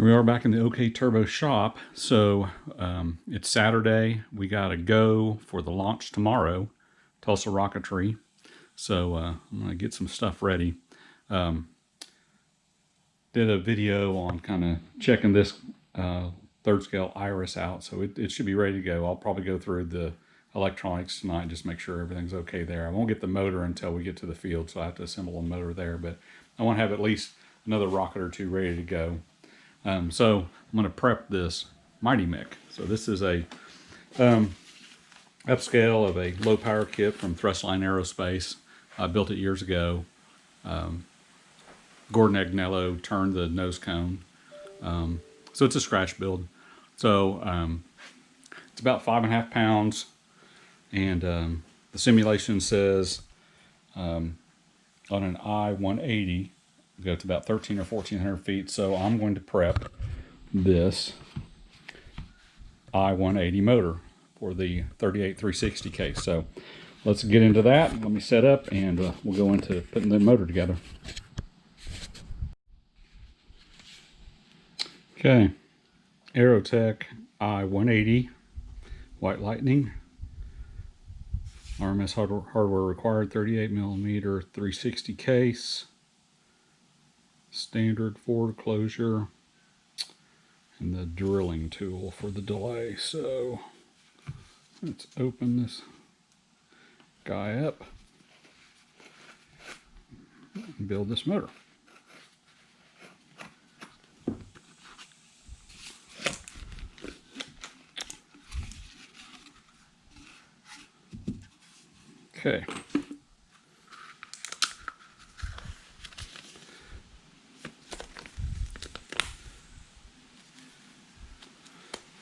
Here we are back in the OK Turbo shop. So it's Saturday. We got to go for the launch tomorrow, Tulsa Rocketry. So I'm going to get some stuff ready. Did a video on kind of checking this third scale iris out. So it should be ready to go. I'll probably go through the electronics tonight, just make sure everything's okay there. I won't get the motor until we get to the field, so I have to assemble a motor there. But I want to have at least another rocket or two ready to go. So I'm going to prep this Mighty Mick. So this is a upscale of a low power kit from Thrustline Aerospace. I built it years ago. Gordon Agnello turned the nose cone. So it's a scratch build. So it's about 5.5 pounds. And the simulation says on an I180, it's about 13 or 1400 feet. So I'm going to prep this I180 motor for the 38-360 case. So let's get into that. Let me set up and we'll go into putting the motor together. Okay, Aerotech I180 White Lightning. RMS hardware required, 38mm 360 case. Standard forward closure. And the drilling tool for the delay. So let's open this guy up and build this motor. Okay.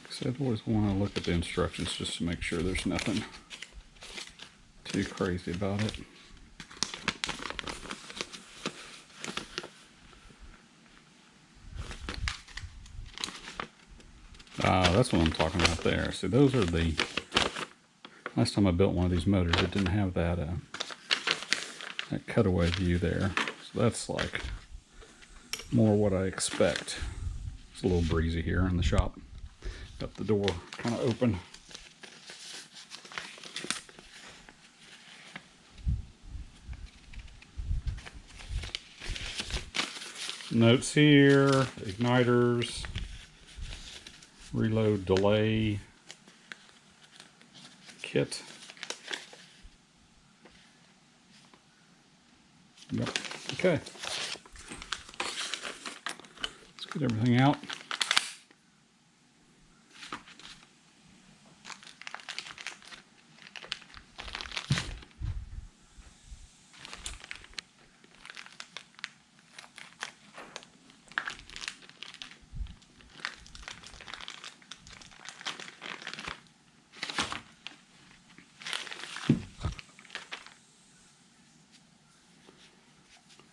So I always want to look at the instructions just to make sure there's nothing too crazy about it. That's what I'm talking about there. See, those are the... Last time I built one of these motors, it didn't have that that cutaway view there. So that's like more what I expect. It's a little breezy here in the shop. Got the door kind of open. Notes here, igniters, reload delay kit. Yep. Okay. Let's get everything out.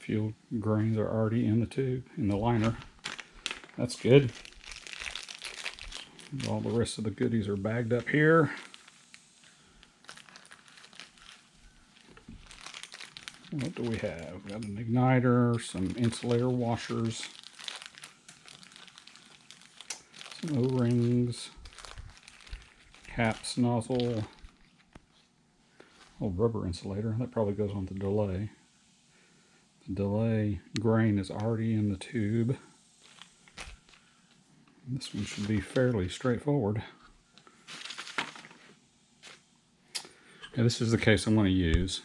Fuel grains are already in the tube, in the liner. That's good. All the rest of the goodies are bagged up here. What do we have? We've got an igniter, some insulator washers, some O-rings, caps, nozzle, rubber insulator. That probably goes on the delay. The delay grain is already in the tube. This one should be fairly straightforward. Okay, this is the case I'm going to use.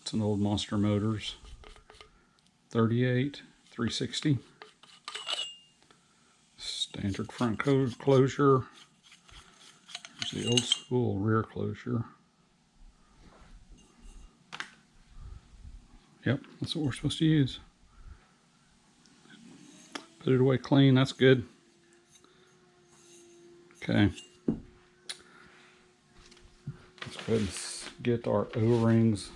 It's an old Monster Motors 38-360. Standard front closure. There's the old school rear closure. Yep, that's what we're supposed to use. Put it away clean, that's good. Okay. Let's go ahead and get our O-rings,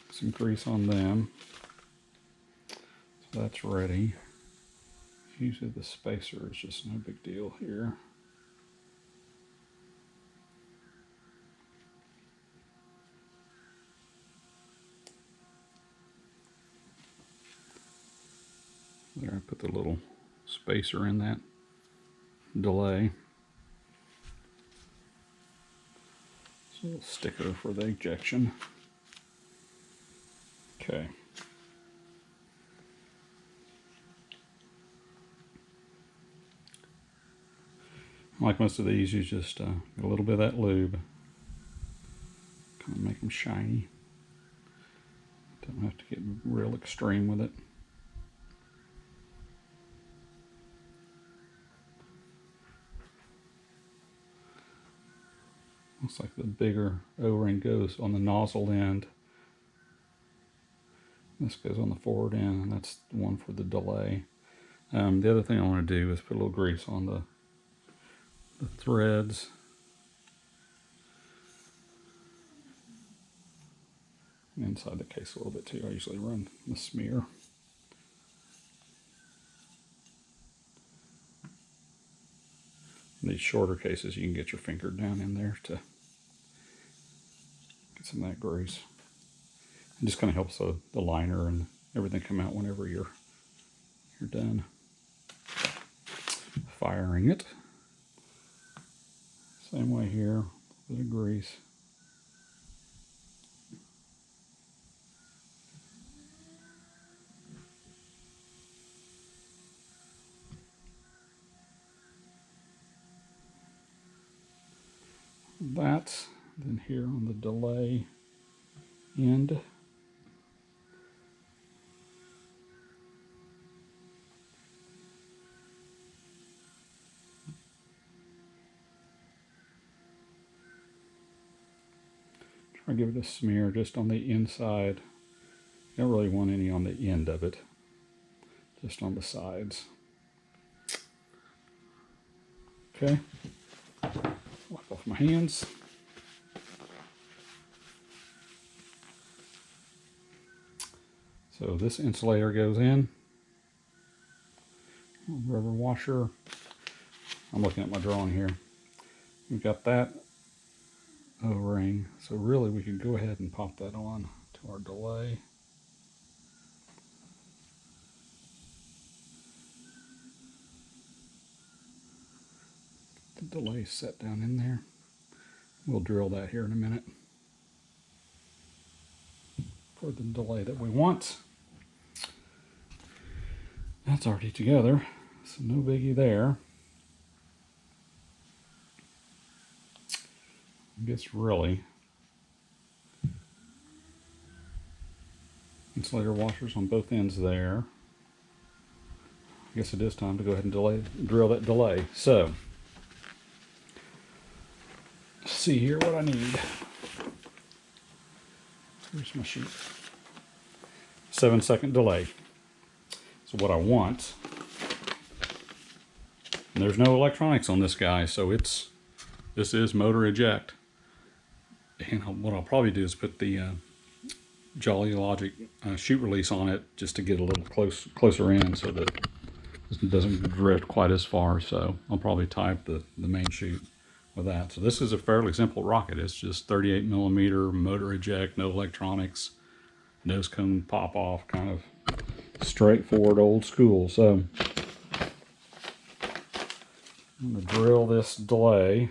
some grease on them. So that's ready. Usually the spacer is just no big deal here. There, I put the little spacer in that delay. It's a little sticker for the ejection. Okay. Like most of these, you just get a little bit of that lube. Kind of make them shiny. Don't have to get real extreme with it. Looks like the bigger O-ring goes on the nozzle end. This goes on the forward end, and that's the one for the delay. The other thing I want to do is put a little grease on the threads. Inside the case a little bit too. I usually run the smear. In these shorter cases, you can get your finger down in there to get some of that grease. It just kind of helps the liner and everything come out whenever you're done firing it. Same way here, a bit of grease. That, then here on the delay end. Try to give it a smear just on the inside. You don't really want any on the end of it, just on the sides. Okay. Wipe off my hands. So this insulator goes in. Rubber washer. I'm looking at my drawing here. We've got that O-ring. So really we can go ahead and pop that on to our delay. The delay set down in there. We'll drill that here in a minute for the delay that we want. That's already together, so no biggie there. I guess really, insulator washers on both ends there. I guess it is time to go ahead and drill that delay. So, see here what I need. Here's my sheet. 7-second delay. So what I want, and there's no electronics on this guy, so this is motor eject. And what I'll probably do is put the Jolly Logic shoot release on it just to get a little closer in so that it doesn't drift quite as far. So I'll probably type the main chute with that. So this is a fairly simple rocket. It's just 38mm motor eject, no electronics, nose cone pop off, kind of straightforward old school. So I'm going to drill this delay.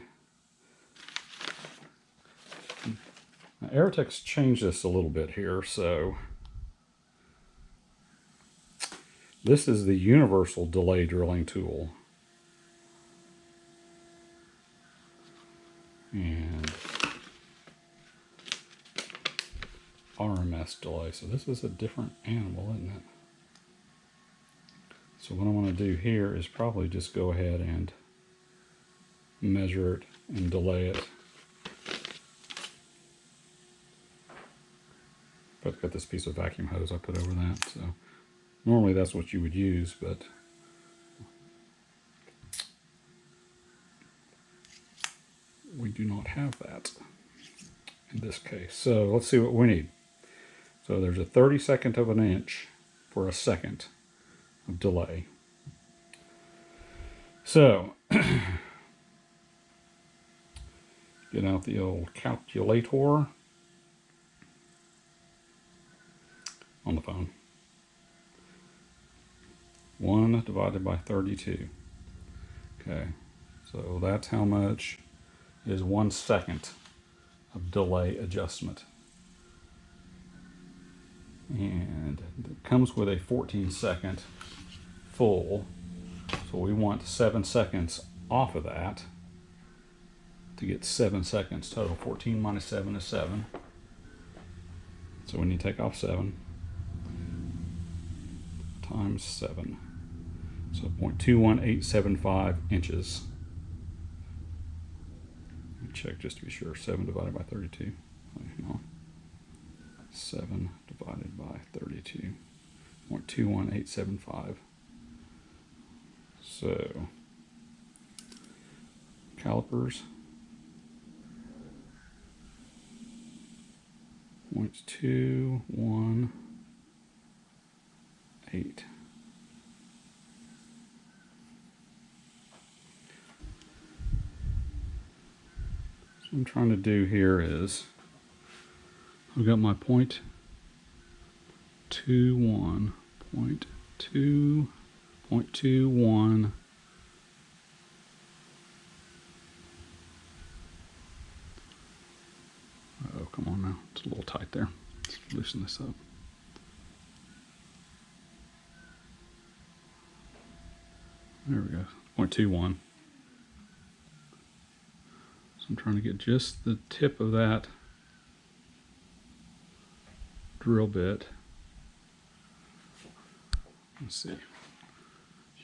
Now, Aerotech's changed this a little bit here, so this is the universal delay drilling tool. And RMS delay. So this is a different animal, isn't it? So what I want to do here is probably just go ahead and measure it and delay it. I've got this piece of vacuum hose I put over that. So normally that's what you would use, but we do not have that in this case. So let's see what we need. So there's a 32nd of an inch for a second of delay. So get out the old calculator on the phone. 1 divided by 32. Okay, so that's how much is 1 second of delay adjustment. And it comes with a 14-second full, so we want 7 seconds off of that to get 7 seconds total. 14 minus 7 is 7. So we need to take off 7 times 7. So 0.21875 inches. Let me check just to be sure. 7 divided by 32. Hang on. 7 divided by 32. 0.21875. So calipers. 0.218. What I'm trying to do here is I've got my 0.21, 0.21. Oh, come on now. It's a little tight there. Let's loosen this up. There we go. 0.21. So I'm trying to get just the tip of that drill bit. Let's see if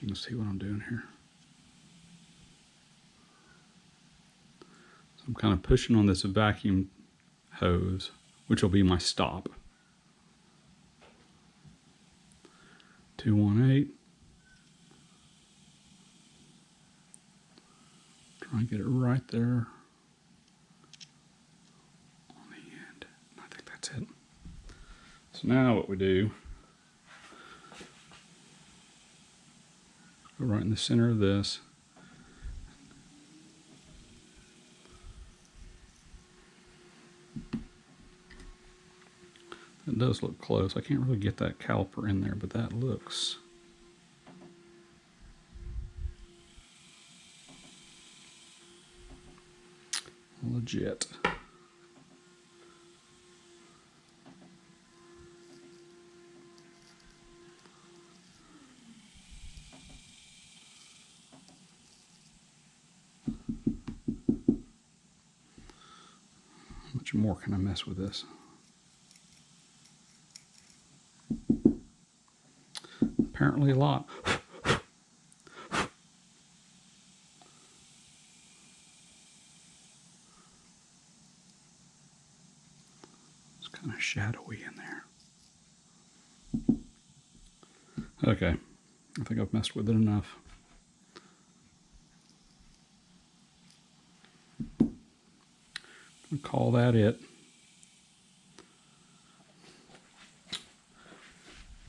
you can see what I'm doing here. So I'm kind of pushing on this vacuum hose, which will be my stop. 218. Try and get it right there on the end. I think that's it. So now what we do, go right in the center of this. It does look close. I can't really get that caliper in there, but that looks legit. How much more can I mess with this? Apparently a lot. It's kind of shadowy in there. Okay, I think I've messed with it enough. I'll call that it.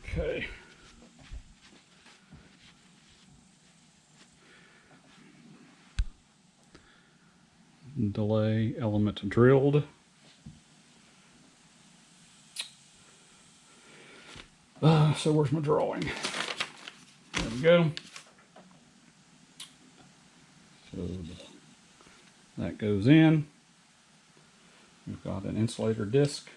Okay. Delay element drilled. So where's my drawing? There we go. So that goes in. We've got an insulator disc.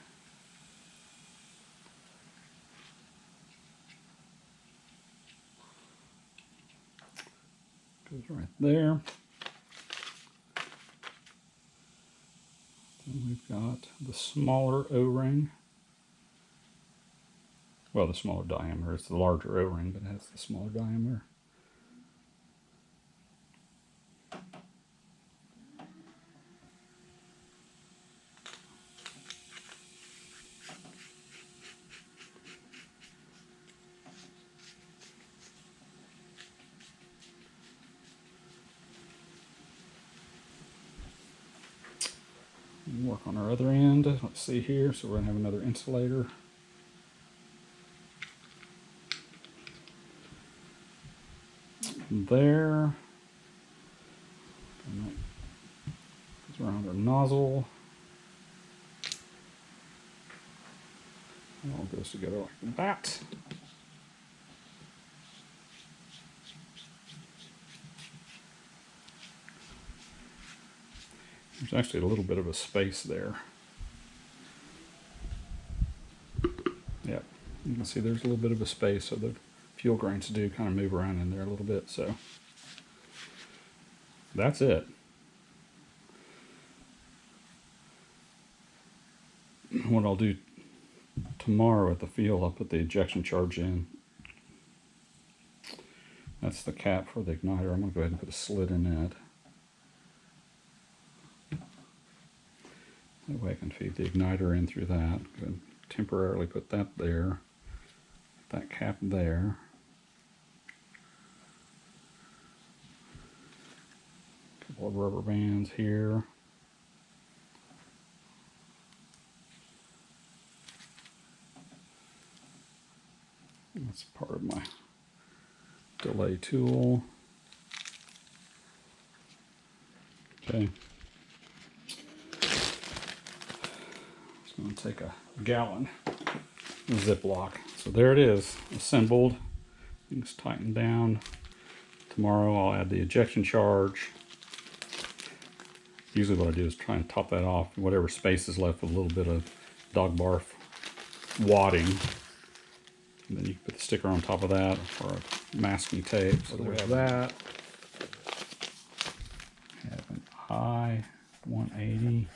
Goes right there. Then we've got the smaller O-ring. Well, the smaller diameter. It's the larger O-ring, but it has the smaller diameter. Work on our other end. Let's see here. So we're going to have another insulator. There. And that goes around our nozzle. It all goes together like that. There's actually a little bit of a space there. Yep, you can see there's a little bit of a space, so the fuel grains do kind of move around in there a little bit. So that's it. What I'll do tomorrow at the field, I'll put the ejection charge in. That's the cap for the igniter. I'm going to go ahead and put a slit in it. That way I can feed the igniter in through that. Go ahead and temporarily put that there. That cap there. A couple of rubber bands here. That's part of my delay tool. Okay. Just going to take a gallon Ziploc. So there it is, assembled. Things tightened down. Tomorrow I'll add the ejection charge. Usually what I do is try and top that off, whatever space is left with a little bit of dog barf wadding. And then you can put the sticker on top of that or a masking tape. So we have that. We have an I180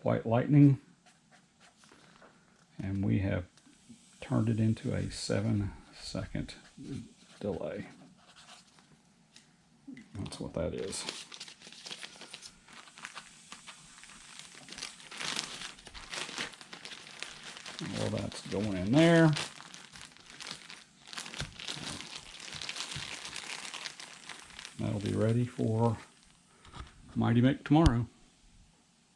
White Lightning. And we have turned it into a 7-second delay. That's what that is. All that's going in there. That'll be ready for Mighty Mick tomorrow.